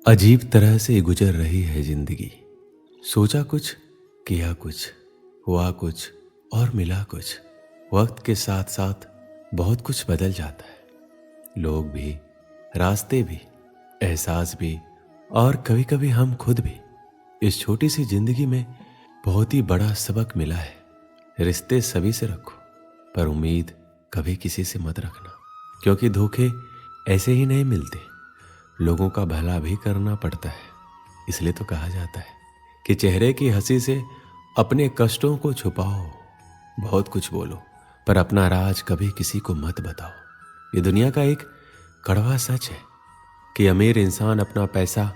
अजीब तरह से गुजर रही है जिंदगी। सोचा कुछ, किया कुछ, हुआ कुछ और मिला कुछ। वक्त के साथ साथ बहुत कुछ बदल जाता है। लोग भी, रास्ते भी, एहसास भी और कभी कभी हम खुद भी। इस छोटी सी जिंदगी में बहुत ही बड़ा सबक मिला है। रिश्ते सभी से रखो, पर उम्मीद कभी किसी से मत रखना, क्योंकि धोखे ऐसे ही नहीं मिलते। लोगों का भला भी करना पड़ता है। इसलिए तो कहा जाता है कि चेहरे की हंसी से अपने कष्टों को छुपाओ। बहुत कुछ बोलो, पर अपना राज कभी किसी को मत बताओ। ये दुनिया का एक कड़वा सच है कि अमीर इंसान अपना पैसा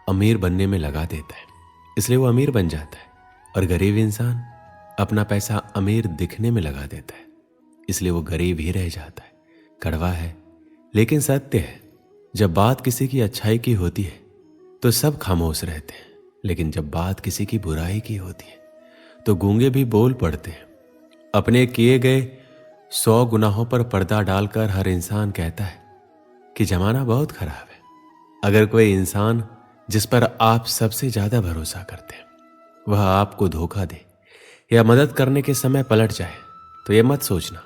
अमीर बनने में लगा देता है, इसलिए वो अमीर बन जाता है। और गरीब इंसान अपना पैसा अमीर दिखने में लगा देता है, इसलिए वो गरीब ही रह जाता है। कड़वा है लेकिन सत्य है। जब बात किसी की अच्छाई की होती है तो सब खामोश रहते हैं, लेकिन जब बात किसी की बुराई की होती है तो गूंगे भी बोल पड़ते हैं। अपने किए गए 100 गुनाहों पर पर्दा डालकर हर इंसान कहता है कि जमाना बहुत खराब है। अगर कोई इंसान जिस पर आप सबसे ज्यादा भरोसा करते हैं वह आपको धोखा दे या मदद करने के समय पलट जाए, तो ये मत सोचना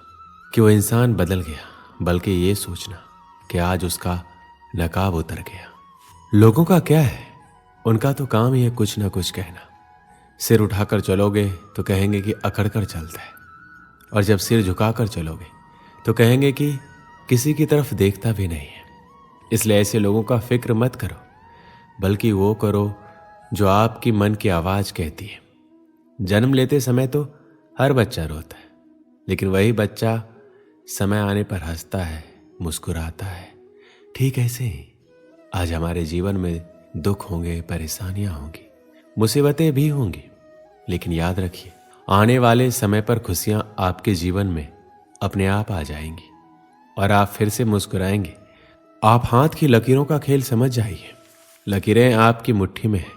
कि वो इंसान बदल गया, बल्कि ये सोचना कि आज उसका नकाब उतर गया। लोगों का क्या है, उनका तो काम ही है कुछ ना कुछ कहना। सिर उठाकर चलोगे तो कहेंगे कि अकड़ कर चलता है, और जब सिर झुकाकर चलोगे तो कहेंगे कि किसी की तरफ देखता भी नहीं है। इसलिए ऐसे लोगों का फिक्र मत करो, बल्कि वो करो जो आपकी मन की आवाज कहती है। जन्म लेते समय तो हर बच्चा रोता है, लेकिन वही बच्चा समय आने पर हंसता है, मुस्कुराता है। ठीक ऐसे ही आज हमारे जीवन में दुख होंगे, परेशानियां होंगी, मुसीबतें भी होंगी, लेकिन याद रखिए आने वाले समय पर खुशियां आपके जीवन में अपने आप आ जाएंगी और आप फिर से मुस्कुराएंगे। आप हाथ की लकीरों का खेल समझ जाइए। लकीरें आपकी मुट्ठी में है,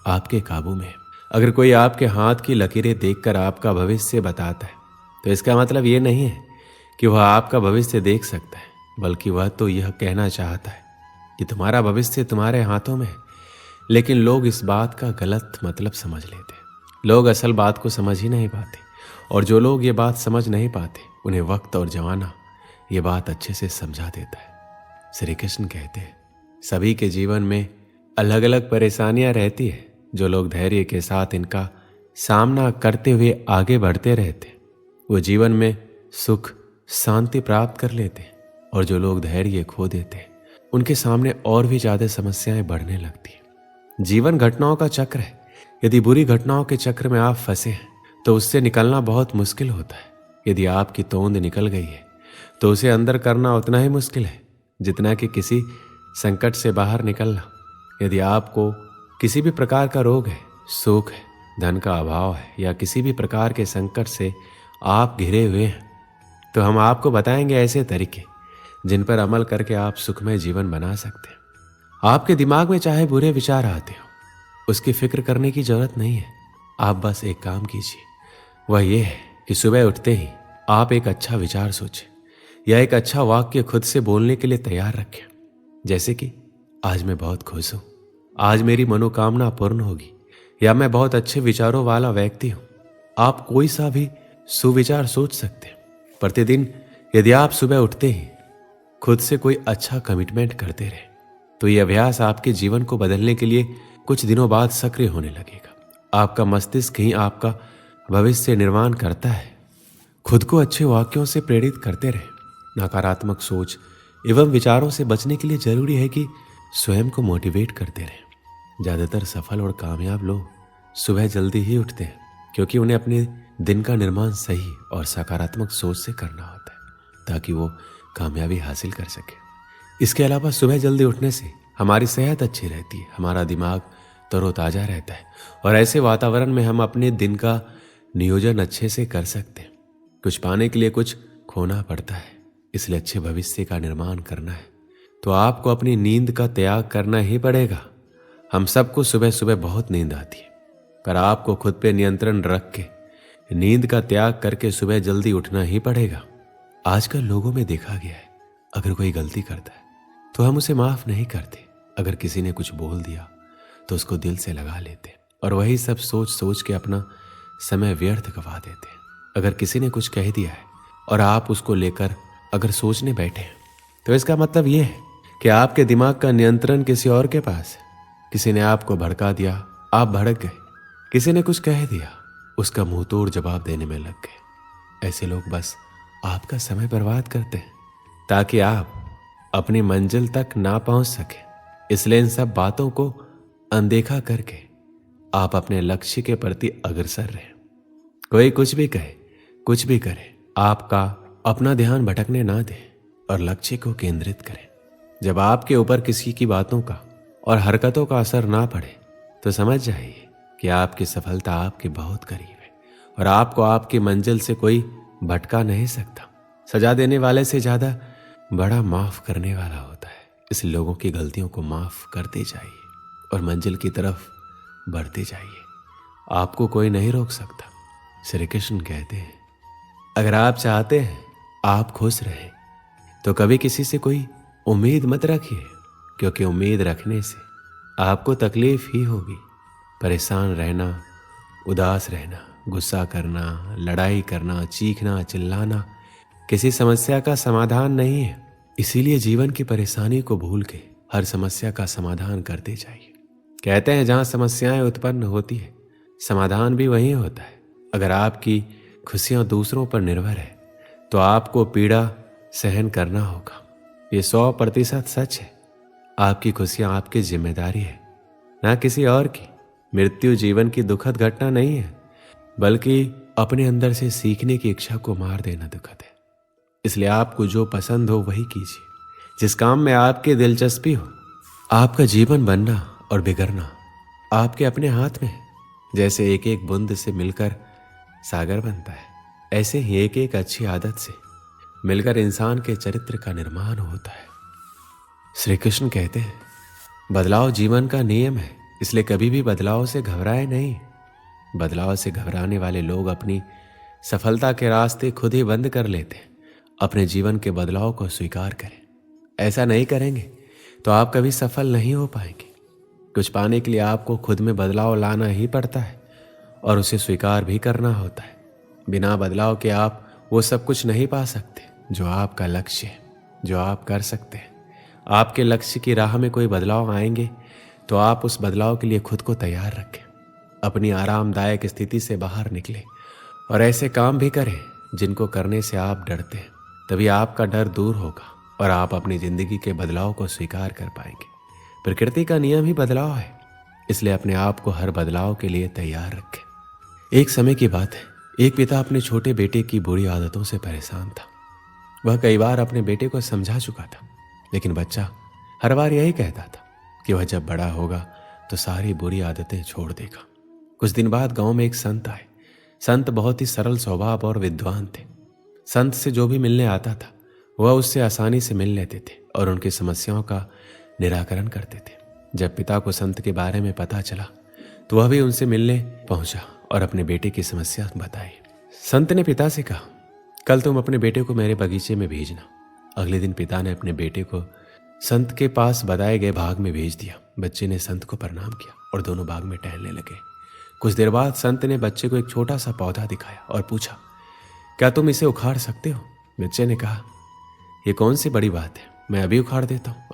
आपके काबू में है। अगर कोई आपके हाथ की लकीरें देखकर आपका भविष्य बताता है तो इसका मतलब ये नहीं है कि वह आपका भविष्य देख सकता है, बल्कि वह तो यह कहना चाहता है कि तुम्हारा भविष्य तुम्हारे हाथों में है। लेकिन लोग इस बात का गलत मतलब समझ लेते हैं। लोग असल बात को समझ ही नहीं पाते, और जो लोग ये बात समझ नहीं पाते उन्हें वक्त और जमाना ये बात अच्छे से समझा देता है। श्री कृष्ण कहते हैं सभी के जीवन में अलग अलग परेशानियां रहती है। जो लोग धैर्य के साथ इनका सामना करते हुए आगे बढ़ते रहते हैं वो जीवन में सुख शांति प्राप्त कर लेते हैं, और जो लोग धैर्य खो देते हैं उनके सामने और भी ज्यादा समस्याएं बढ़ने लगती हैं। जीवन घटनाओं का चक्र है। यदि बुरी घटनाओं के चक्र में आप फंसे हैं तो उससे निकलना बहुत मुश्किल होता है। यदि आपकी तोंद निकल गई है तो उसे अंदर करना उतना ही मुश्किल है जितना कि किसी संकट से बाहर निकलना। यदि आपको किसी भी प्रकार का रोग है, सुख है, धन का अभाव है, या किसी भी प्रकार के संकट से आप घिरे हुए हैं, तो हम आपको बताएंगे ऐसे तरीके जिन पर अमल करके आप सुखमय जीवन बना सकते हैं। आपके दिमाग में चाहे बुरे विचार आते हो, उसकी फिक्र करने की जरूरत नहीं है। आप बस एक काम कीजिए, वह यह है कि सुबह उठते ही आप एक अच्छा विचार सोचें या एक अच्छा वाक्य खुद से बोलने के लिए तैयार रखें। जैसे कि आज मैं बहुत खुश हूं, आज मेरी मनोकामना पूर्ण होगी, या मैं बहुत अच्छे विचारों वाला व्यक्ति हूं। आप कोई सा भी सुविचार सोच सकते हैं। प्रतिदिन यदि आप सुबह उठते ही खुद से कोई अच्छा कमिटमेंट करते रहे तो यह अभ्यास आपके जीवन को बदलने के लिए कुछ दिनों बाद सक्रिय होने लगेगा। आपका मस्तिष्क ही आपका भविष्य निर्माण करता है। खुद को अच्छे वाक्यों से प्रेरित करते रहे। नकारात्मक सोच एवं विचारों से बचने के लिए जरूरी है कि स्वयं को मोटिवेट करते रहें। ज्यादातर सफल और कामयाब लोग सुबह जल्दी ही उठते हैं, क्योंकि उन्हें अपने दिन का निर्माण सही और सकारात्मक सोच से करना होता है ताकि वो कामयाबी हासिल कर सके। इसके अलावा सुबह जल्दी उठने से हमारी सेहत अच्छी रहती है, हमारा दिमाग तरोताजा रहता है, और ऐसे वातावरण में हम अपने दिन का नियोजन अच्छे से कर सकते हैं। कुछ पाने के लिए कुछ खोना पड़ता है, इसलिए अच्छे भविष्य का निर्माण करना है तो आपको अपनी नींद का त्याग करना ही पड़ेगा। हम सबको सुबह सुबह बहुत नींद आती है, पर आपको खुद पे नियंत्रण रख के नींद का त्याग करके सुबह जल्दी उठना ही पड़ेगा। आजकल लोगों में देखा गया है, अगर कोई गलती करता है तो हम उसे माफ नहीं करते, अगर किसी ने कुछ बोल दिया तो उसको दिल से लगा लेते और वही सब सोच सोच के अपना समय व्यर्थ गवा देते। अगर किसी ने कुछ कह दिया है और आप उसको लेकर अगर सोचने बैठे हैं तो इसका मतलब ये है कि आपके दिमाग का नियंत्रण किसी और के पास है। किसी ने आपको भड़का दिया, आप भड़क गए। किसी ने कुछ कह दिया, उसका मुंह तोड़ जवाब देने में लग गए। ऐसे लोग बस आपका समय बर्बाद करते हैं ताकि आप अपनी मंजिल तक ना पहुंच सके। इसलिए इन सब बातों को अनदेखा करके आप अपने लक्ष्य के प्रति अग्रसर रहें। कोई कुछ भी कहे, कुछ भी करे, आपका अपना ध्यान भटकने ना दे और लक्ष्य को केंद्रित करें। जब आपके ऊपर किसी की बातों का और हरकतों का असर ना पड़े तो समझ जाइए कि आपकी सफलता आपके बहुत करीब है और आपको आपकी मंजिल से कोई भटका नहीं सकता। सजा देने वाले से ज्यादा बड़ा माफ करने वाला होता है। इस लोगों की गलतियों को माफ करते जाइए और मंजिल की तरफ बढ़ते जाइए। आपको कोई नहीं रोक सकता। श्री कृष्ण कहते हैं, अगर आप चाहते हैं आप खुश रहें तो कभी किसी से कोई उम्मीद मत रखिए, क्योंकि उम्मीद रखने से आपको तकलीफ ही होगी। परेशान रहना, उदास रहना, गुस्सा करना, लड़ाई करना, चीखना, चिल्लाना किसी समस्या का समाधान नहीं है। इसीलिए जीवन की परेशानी को भूल के हर समस्या का समाधान करते जाइए। कहते हैं जहां समस्याएं उत्पन्न होती है समाधान भी वहीं होता है। अगर आपकी खुशियां दूसरों पर निर्भर है तो आपको पीड़ा सहन करना होगा। ये 100% सच है। आपकी खुशियां आपकी जिम्मेदारी है, ना किसी और की। मृत्यु जीवन की दुखद घटना नहीं है, बल्कि अपने अंदर से सीखने की इच्छा को मार देना दुखद है। इसलिए आपको जो पसंद हो वही कीजिए, जिस काम में आपकी दिलचस्पी हो। आपका जीवन बनना और बिगड़ना आपके अपने हाथ में है। जैसे एक एक बूंद से मिलकर सागर बनता है, ऐसे ही एक एक अच्छी आदत से मिलकर इंसान के चरित्र का निर्माण होता है। श्री कृष्ण कहते हैं, बदलाव जीवन का नियम है, इसलिए कभी भी बदलाव से घबराए नहीं। बदलाव से घबराने वाले लोग अपनी सफलता के रास्ते खुद ही बंद कर लेते हैं। अपने जीवन के बदलाव को स्वीकार करें। ऐसा नहीं करेंगे तो आप कभी सफल नहीं हो पाएंगे। कुछ पाने के लिए आपको खुद में बदलाव लाना ही पड़ता है और उसे स्वीकार भी करना होता है। बिना बदलाव के आप वो सब कुछ नहीं पा सकते जो आपका लक्ष्य है, जो आप कर सकते हैं। आपके लक्ष्य की राह में कोई बदलाव आएंगे तो आप उस बदलाव के लिए खुद को तैयार रखें। अपनी आरामदायक स्थिति से बाहर निकले और ऐसे काम भी करें जिनको करने से आप डरते हैं। तभी आपका डर दूर होगा और आप अपनी जिंदगी के बदलाव को स्वीकार कर पाएंगे। प्रकृति का नियम ही बदलाव है, इसलिए अपने आप को हर बदलाव के लिए तैयार रखें। एक समय की बात है, एक पिता अपने छोटे बेटे की बुरी आदतों से परेशान था। वह कई बार अपने बेटे को समझा चुका था, लेकिन बच्चा हर बार यही कहता था कि वह जब बड़ा होगा तो सारी बुरी आदतें छोड़ देगा। कुछ दिन बाद गांव में एक संत आए। संत बहुत ही सरल स्वभाव और विद्वान थे। संत से जो भी मिलने आता था वह उससे आसानी से मिल लेते थे और उनकी समस्याओं का निराकरण करते थे। जब पिता को संत के बारे में पता चला तो वह भी उनसे मिलने पहुंचा और अपने बेटे की समस्या बताई। संत ने पिता से कहा, कल तुम अपने बेटे को मेरे बगीचे में भेजना। अगले दिन पिता ने अपने बेटे को संत के पास बताए गए बाग में भेज दिया। बच्चे ने संत को प्रणाम किया और दोनों बाग में टहलने लगे। कुछ देर बाद संत ने बच्चे को एक छोटा सा पौधा दिखाया और पूछा, क्या तुम इसे उखाड़ सकते हो? बच्चे ने कहा, यह कौन सी बड़ी बात है, मैं अभी उखाड़ देता हूँ।